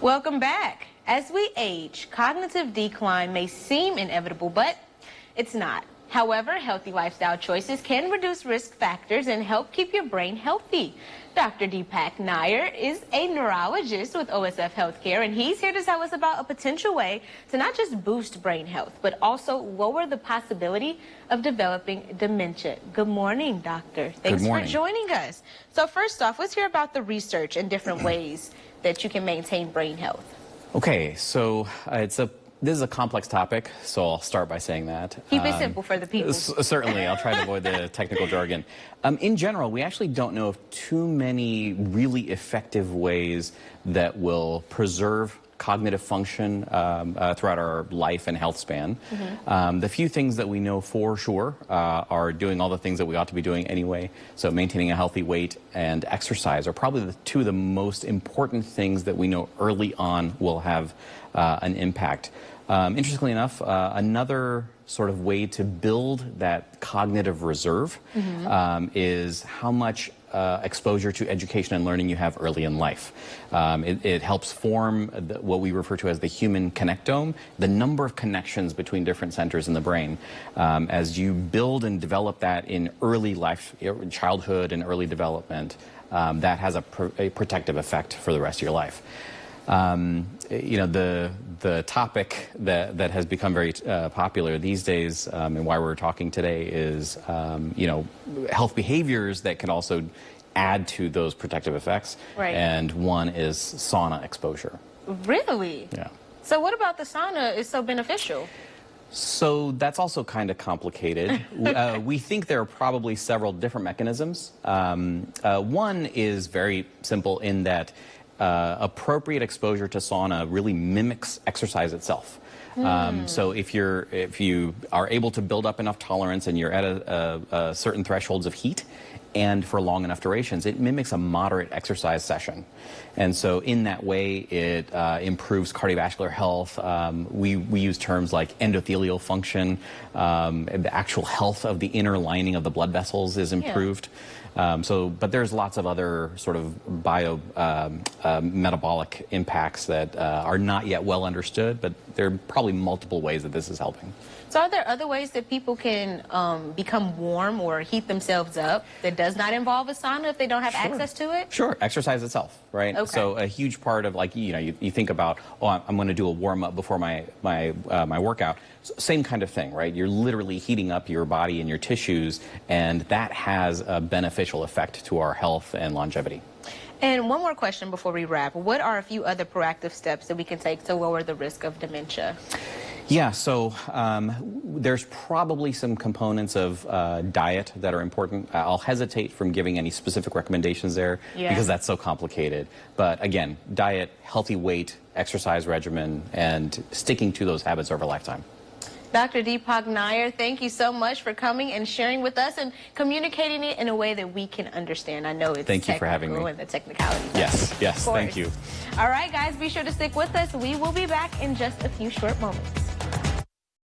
Welcome back. As we age, cognitive decline may seem inevitable, but it's not. However, healthy lifestyle choices can reduce risk factors and help keep your brain healthy. Dr. Deepak Nair is a neurologist with OSF HealthCare, and he's here to tell us about a potential way to not just boost brain health, but also lower the possibility of developing dementia. Good morning, doctor. Thanks for joining us. So first off, let's hear about the research and different ways that you can maintain brain health. Okay, so this is a complex topic, so I'll start by saying that. Keep it simple for the people. Certainly, I'll try to avoid the technical jargon. In general, we actually don't know of too many really effective ways that will preserve cognitive function throughout our life and health span. The few things that we know for sure are doing all the things that we ought to be doing anyway. So maintaining a healthy weight and exercise are probably the two of the most important things that we know early on will have an impact. Interestingly enough, another sort of way to build that cognitive reserve is how much exposure to education and learning you have early in life. It helps form what we refer to as the human connectome, the number of connections between different centers in the brain. As you build and develop that in early life, childhood and early development, that has a protective effect for the rest of your life. You know, the topic that has become very popular these days, and why we're talking today is, you know, health behaviors that can also add to those protective effects. Right. And one is sauna exposure. Really? Yeah. So what about the sauna is so beneficial? So that's also kind of complicated. We think there are probably several different mechanisms. One is very simple in that appropriate exposure to sauna really mimics exercise itself. So if you are able to build up enough tolerance and you're at a certain thresholds of heat and for long enough durations, it mimics a moderate exercise session. And so in that way, it improves cardiovascular health. We use terms like endothelial function. The actual health of the inner lining of the blood vessels is improved. But there's lots of other sort of metabolic impacts that are not yet well understood, but there are probably multiple ways that this is helping. So are there other ways that people can become warm or heat themselves up that does not involve a sauna if they don't have access to it? Sure, exercise itself, right? Okay. So a huge part of, like, you know, you think about, oh, I'm going to do a warm up before my workout. Same kind of thing, right? You're literally heating up your body and your tissues, and that has a beneficial effect to our health and longevity. And one more question before we wrap. What are a few other proactive steps that we can take to lower the risk of dementia? Yeah, so there's probably some components of diet that are important. I'll hesitate from giving any specific recommendations there because that's so complicated. But again, diet, healthy weight, exercise regimen, and sticking to those habits over a lifetime. Dr. Deepak Nair, thank you so much for coming and sharing with us and communicating it in a way that we can understand. I know it's Thank you for having me. And the technicalities. Yes, thank you. All right, guys, be sure to stick with us. We will be back in just a few short moments.